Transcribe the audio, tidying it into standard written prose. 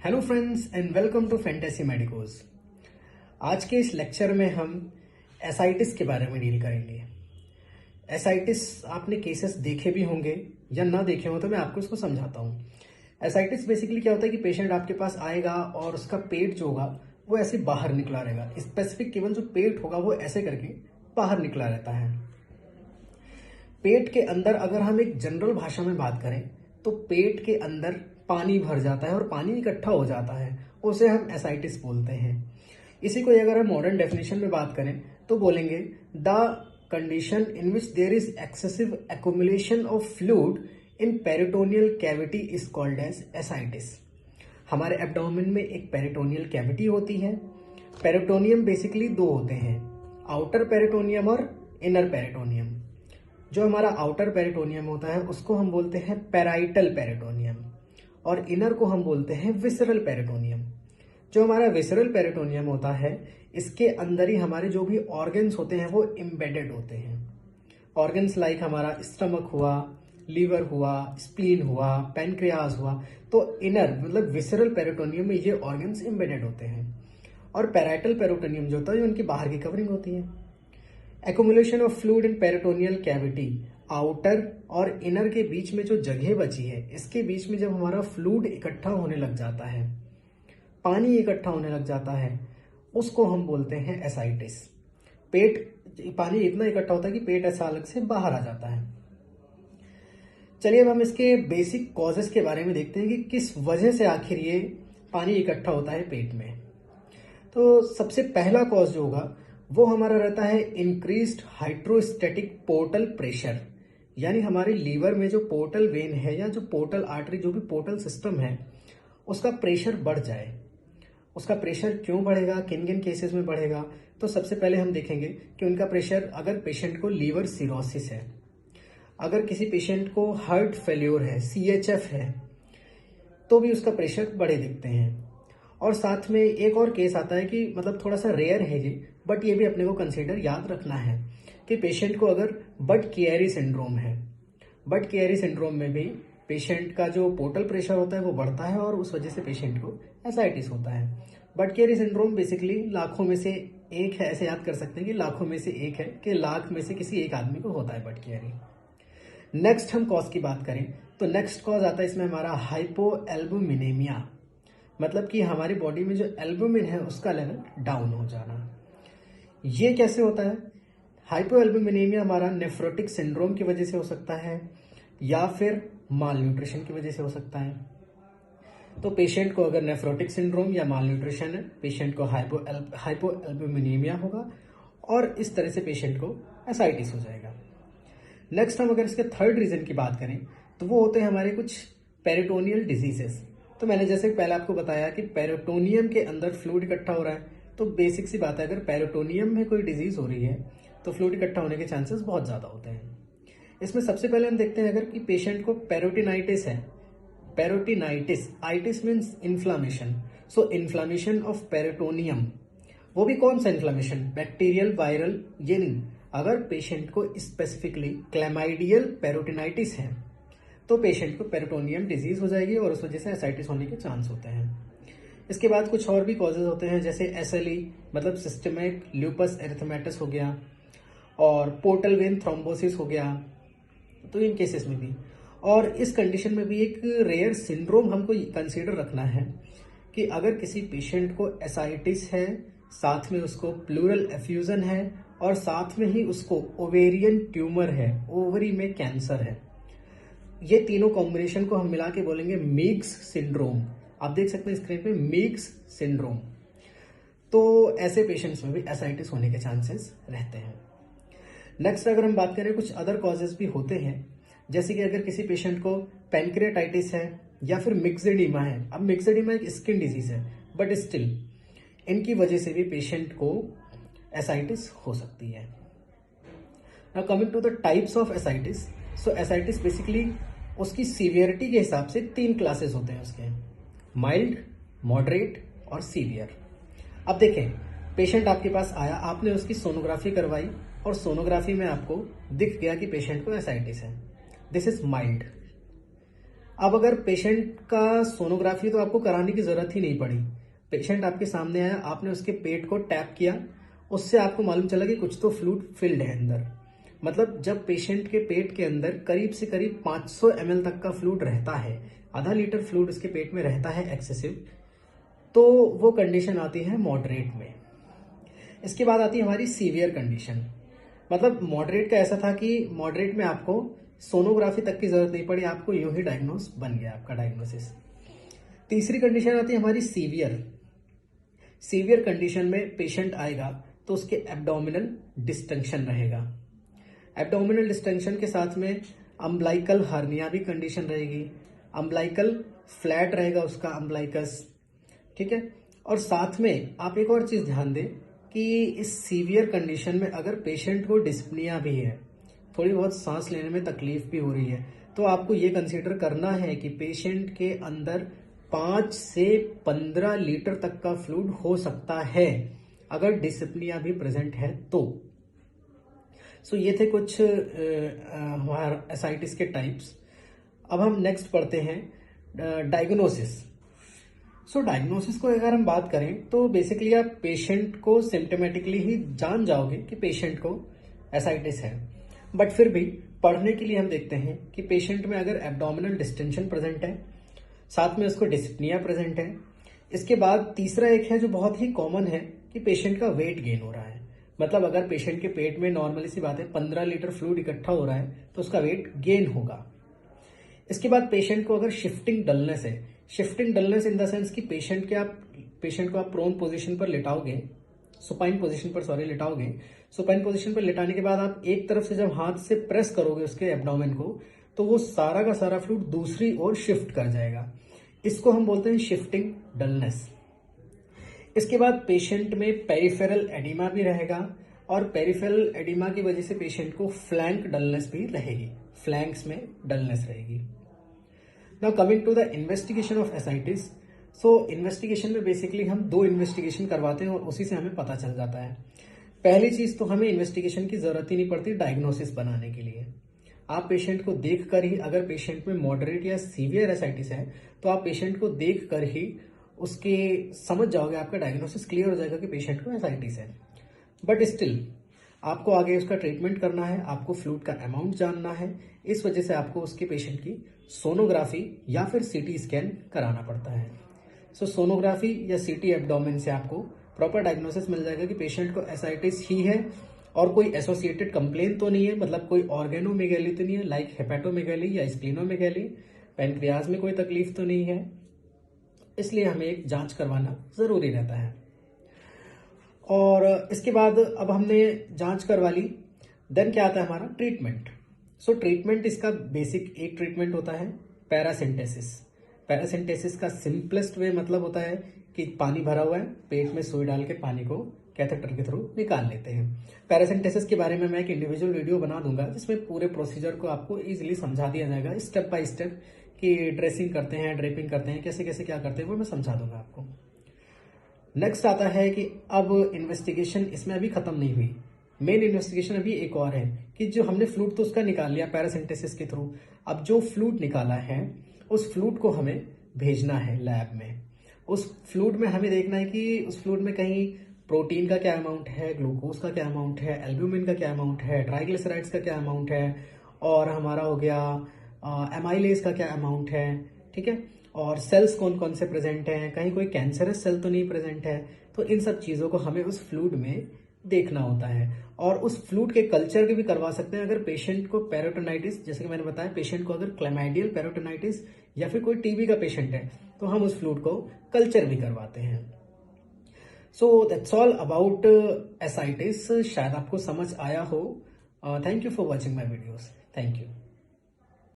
Hello friends and welcome to fantasy medicos. आज के इस लेक्चर में हम एसाइटिस के बारे में डील करेंगे। एसाइटिस आपने केसेस देखे भी होंगे या ना देखे हो तो मैं आपको इसको समझाता हूँ। एसाइटिस बेसिकली क्या होता है कि पेशेंट आपके पास आएगा और उसका पेट जो होगा वो ऐसे बाहर निकला रहेगा। स्पेसिफिक केवल जो पेट होगा वो ऐसे करके बाहर निकला रहता है। पेट के अंदर अगर हम एक जनरल भाषा में बात करें तो पेट के अंदर पानी भर जाता है और पानी इकट्ठा हो जाता है, उसे हम एसाइटिस बोलते हैं। इसी को अगर हम मॉडर्न डेफिनेशन में बात करें तो बोलेंगे the condition in which there is excessive accumulation of fluid in peritoneal cavity is called as ascites. हमारे एब्डोमेन में एक पेरिटोनियल कैविटी होती है। पेरिटोनियम बेसिकली दो होते हैं, आउटर पेरिटोनियम और इनर पेरिटोनियम। जो हमारा आउटर पेरिटोनियम होता है उसको हम बोलते हैं पेराइटल पेरिटोनियम और इनर को हम बोलते हैं विसरल पेरिटोनियम। जो हमारा विसरल पेरिटोनियम होता है इसके अंदर ही हमारे जो भी ऑर्गन्स होते हैं वो एम्बेडेड होते हैं। ऑर्गन्स लाइक हमारा स्टमक हुआ, लीवर हुआ, स्प्लीन हुआ, पैनक्रियाज हुआ, तो इनर मतलब विसरल पेरिटोनियम में ये ऑर्गन्स एम्बेडेड होते हैं। और पेराइटल पेरिटोनियम जो होता है उनकी बाहर की कवरिंग होती है। Accumulation of fluid in peritoneal cavity, outer और इनर के बीच में जो जगह बची है इसके बीच में जब हमारा फ्लूइड इकट्ठा होने लग जाता है, पानी इकट्ठा होने लग जाता है, उसको हम बोलते हैं एसाइटिस। पानी इतना इकट्ठा होता है कि पेट ऐसा अलग से बाहर आ जाता है। चलिए अब हम इसके बेसिक कॉजेस के बारे में देखते हैं कि किस वजह से आखिर ये पानी इकट्ठा होता है पेट में। तो सबसे पहला कॉज जो होगा वो हमारा रहता है इंक्रीज्ड हाइड्रोस्टैटिक पोर्टल प्रेशर, यानी हमारे लीवर में जो पोर्टल वेन है या जो पोर्टल आर्टरी, जो भी पोर्टल सिस्टम है उसका प्रेशर बढ़ जाए। उसका प्रेशर क्यों बढ़ेगा, किन किन केसेस में बढ़ेगा, तो सबसे पहले हम देखेंगे कि उनका प्रेशर, अगर पेशेंट को लीवर सिरोसिस है, अगर किसी पेशेंट को हार्ट फेल्योर है, CHF है, तो भी उसका प्रेशर बढ़े दिखते हैं। और साथ में एक और केस आता है कि मतलब थोड़ा सा रेयर है ये, बट ये भी अपने को कंसीडर याद रखना है कि पेशेंट को अगर बट-किएरी सिंड्रोम है, बट-किएरी सिंड्रोम में भी पेशेंट का जो पोर्टल प्रेशर होता है वो बढ़ता है और उस वजह से पेशेंट को एसाइटिस होता है। बट-किएरी सिंड्रोम बेसिकली लाखों में से एक है, ऐसे याद कर सकते हैं कि लाखों में से एक है कि लाख में से किसी एक आदमी को होता है बट-किएरी। नेक्स्ट हम कॉज की बात करें तो नेक्स्ट कॉज आता है इसमें हमारा हाइपोएल्बुमिनेमिया, मतलब कि हमारी बॉडी में जो एल्बुमिन है उसका लेवल डाउन हो जाना। ये कैसे होता है? हाइपोएल्बुमिनेमिया हमारा नेफ्रोटिक सिंड्रोम की वजह से हो सकता है या फिर माल न्यूट्रिशन की वजह से हो सकता है। तो पेशेंट को अगर नेफ्रोटिक सिंड्रोम या माल न्यूट्रिशन है, पेशेंट को हाइपोएल्बुमिनेमिया होगा और इस तरह से पेशेंट को एसाइटिस हो जाएगा। नेक्स्ट हम अगर इसके थर्ड रीजन की बात करें तो वो होते हैं हमारे कुछ पेरिटोनियल डिजीजेस। तो मैंने जैसे पहले आपको बताया कि पेरिटोनियम के अंदर फ्लूइड इकट्ठा हो रहा है, तो बेसिक सी बात है अगर पेरिटोनियम में कोई डिजीज हो रही है तो फ्लूइड इकट्ठा होने के चांसेस बहुत ज़्यादा होते हैं। इसमें सबसे पहले हम देखते हैं अगर कि पेशेंट को पेरोटिनाइटिस है, peritonitis, itis means inflammation, so inflammation of peritoneum, वो भी कौन सा इन्फ्लामेशन, बैक्टीरियल, वायरल, ये नहीं। अगर पेशेंट को स्पेसिफिकली क्लैमाइडियल पेरोटिनाइटिस है तो पेशेंट को पेरिटोनियम डिजीज हो जाएगी और उस वजह से एसाइटिस होने के चांस होते हैं। इसके बाद कुछ और भी कॉजेज होते हैं जैसे SLE मतलब सिस्टेमिक ल्यूपस एरिथेमेटस हो गया और पोर्टल वेन थ्रोम्बोसिस हो गया, तो इन केसेस में भी। और इस कंडीशन में भी एक रेयर सिंड्रोम हमको कंसीडर रखना है कि अगर किसी पेशेंट को एसाइटिस है, साथ में उसको प्लूरल एफ्यूजन है और साथ में ही उसको ओवेरियन ट्यूमर है, ओवरी में कैंसर है, ये तीनों कॉम्बिनेशन को हम मिला के बोलेंगे मीग्स सिंड्रोम। आप देख सकते हैं स्क्रीन पे मीग्स सिंड्रोम। तो ऐसे पेशेंट्स में भी एसाइटिस होने के चांसेस रहते हैं। नेक्स्ट अगर हम बात करें कुछ अदर कॉजेज भी होते हैं, जैसे कि अगर किसी पेशेंट को पैनक्रियाटाइटिस है या फिर मिक्सेडिमा है। अब मिक्सेडिमा एक स्किन डिजीज है बट स्टिल इनकी वजह से भी पेशेंट को एसाइटिस हो सकती है। Now coming to the types of ascites, so ascites basically उसकी सीवियरिटी के हिसाब से 3 क्लासेस होते हैं उसके, माइल्ड, मॉडरेट और सीवियर। अब देखें, पेशेंट आपके पास आया, आपने उसकी सोनोग्राफी करवाई और सोनोग्राफी में आपको दिख गया कि पेशेंट को एसाइटिस है, दिस इज माइल्ड। अब अगर पेशेंट का सोनोग्राफी तो आपको कराने की जरूरत ही नहीं पड़ी। पेशेंट आपके सामने आया, आपने उसके पेट को टैप किया, उससे आपको मालूम चला कि कुछ तो फ्लूइड फिल्ड है अंदर। मतलब जब पेशेंट के पेट के अंदर करीब से करीब 500 ml तक का फ्लूइड रहता है, आधा लीटर फ्लूइड उसके पेट में रहता है एक्सेसिव, तो वो कंडीशन आती है मॉडरेट में। इसके बाद आती है हमारी सीवियर कंडीशन। मतलब मॉडरेट का ऐसा था कि मॉडरेट में आपको सोनोग्राफी तक की जरूरत नहीं पड़ी, आपको यूं ही डायग्नोस बन गया आपका डायग्नोसिस। तीसरी कंडीशन आती है हमारी सीवियर। सीवियर कंडीशन में पेशेंट आएगा तो उसके एब्डोमिनल डिस्टेंशन रहेगा। एब्डोमिनल डिस्टेंशन के साथ में अम्बलाइकल हर्निया भी कंडीशन रहेगी, अम्बलाइकल फ्लैट रहेगा उसका अम्बलाइकस, ठीक है। और साथ में आप एक और चीज ध्यान दें कि इस सीवियर कंडीशन में अगर पेशेंट को डिस्पनिया भी है, थोड़ी बहुत सांस लेने में तकलीफ भी हो रही है, तो आपको ये कंसीडर करना है कि पेशेंट के अंदर 5 से 15 लीटर तक का फ्लूइड हो सकता है अगर डिस्पनिया भी प्रेजेंट है तो। सो ये थे कुछ हमारा एसाइटिस के टाइप्स। अब हम नेक्स्ट पढ़ते हैं डायग्नोसिस। सो डायग्नोसिस को अगर हम बात करें तो बेसिकली आप पेशेंट को सिम्टोमेटिकली ही जान जाओगे कि पेशेंट को एसाइटिस है। बट फिर भी पढ़ने के लिए हम देखते हैं कि पेशेंट में अगर एब्डोमिनल डिस्टेंशन प्रेजेंट है, साथ में उसको डिस्पनिया प्रेजेंट है। इसके बाद तीसरा एक है जो बहुत ही कॉमन है कि पेशेंट का वेट गेन हो रहा है। मतलब अगर पेशेंट के पेट में नॉर्मली सी बात है 15 लीटर फ्लूइड इकट्ठा हो रहा है तो उसका वेट गेन होगा। इसके बाद पेशेंट को अगर शिफ्टिंग डलनेस है, shifting dullness in the sense कि पेशेंट को आप प्रोन पोजीशन पर लिटाओगे, सुपाइन पोजीशन पर सॉरी लिटाओगे। सुपाइन पोजीशन पर लिटाने के बाद आप एक तरफ से जब हाथ से प्रेस करोगे उसके एब्डोमेन को, तो वो सारा का सारा फ्लूइड दूसरी ओर शिफ्ट कर जाएगा। इसको हम बोलते हैं शिफ्टिंग डलनेस। इसके बाद पेशेंट में पेरिफेरल एडिमा भी रहेगा और पेरिफेरल एडिमा की वजह से पेशेंट को फ्लैंक डलनेस भी रहेगी, फ्लैंक्स में डलनेस रहेगी। Now coming to the investigation of ascites. So investigation में बेसिकली हम 2 इन्वेस्टिगेशन करवाते हैं और उसी से हमें पता चल जाता है। पहली चीज तो हमें इन्वेस्टिगेशन की जरूरत ही नहीं पड़ती डायग्नोसिस बनाने के लिए। आप पेशेंट को देखकर ही, अगर पेशेंट में मॉडरेट या सीवियर एसाइटिस है तो आप पेशेंट को देखकर ही उसके समझ जाओगे, आपका डायग्नोसिस क्लियर हो जाएगा कि पेशेंट को एसाइटिस है। बट स्टिल आपको आगे उसका ट्रीटमेंट करना है, आपको फ्लूइड का अमाउंट जानना है, इस वजह से आपको उसके पेशेंट की सोनोग्राफी या फिर सीटी स्कैन कराना पड़ता है। सो सोनोग्राफी या सीटी एब्डोमेन से आपको प्रॉपर डायग्नोसिस मिल जाएगा कि पेशेंट को एसाइटिस ही है और कोई एसोसिएटेड कंप्लेन तो नहीं है, मतलब कोई ऑर्गेनोमेगैली तो नहीं है लाइक हेपेटोमेगैली या स्प्लीनोमेगैली, पैनक्रियाज में कोई तकलीफ तो नहीं है। इसलिए हमें एक जांच करवाना जरूरी रहता है। और इसके बाद अब हमने जांच करवा ली, देन क्या आता है हमारा ट्रीटमेंट। सो ट्रीटमेंट इसका बेसिक एक ट्रीटमेंट होता है पैरासिंटेसिस। पैरासिंटेसिस का सिंपलेस्ट वे मतलब होता है कि पानी भरा हुआ है, पेट में सुई डाल के पानी को कैथेटर के थ्रू निकाल लेते हैं। पैरासिंटेसिस के बारे में मैं एक इंडिविजुअल वीडियो बना दूंगा जिसमें पूरे प्रोसीजर को आपको इजीली समझा दिया जाएगा स्टेप बाय स्टेप, कि ड्रेसिंग करते हैं, ड्रेपिंग करते हैं, कैसे कैसे क्या करते हैं, वो मैं समझा दूंगा आपको। नेक्स्ट आता है कि अब इन्वेस्टिगेशन इसमें अभी खत्म नहीं हुई। मेन इन्वेस्टिगेशन अभी एक और है कि जो हमने फ्लूइड तो उसका निकाल लिया पैरासिंटेसिस के थ्रू, अब जो फ्लूइड निकाला है उस फ्लूइड को हमें भेजना है लैब में। उस फ्लूइड में हमें देखना है कि उस फ्लूइड में कहीं प्रोटीन का क्या अमाउंट है, ग्लूकोज का क्या अमाउंट है, एल्ब्यूमिन का क्या अमाउंट है, ट्राइग्लिसराइड्स का क्या अमाउंट है, और हमारा हो गया एमाइलेज का क्या अमाउंट है, ठीक है, और सेल्स कौन कौन से प्रेजेंट हैं, कहीं कोई कैंसरस सेल तो नहीं प्रेजेंट है। तो इन सब चीज़ों को हमें उस फ्लूइड में देखना होता है। और उस फ्लूइड के कल्चर के भी करवा सकते हैं अगर पेशेंट को पेरिटोनाइटिस, जैसे कि मैंने बताया, पेशेंट को अगर क्लैमाइडियल पेरिटोनाइटिस या फिर कोई टीबी का पेशेंट है तो हम उस फ्लूइड को कल्चर भी करवाते हैं। So that's all about ascites. शायद आपको समझ आया हो। Thank you for watching my videos. Thank you.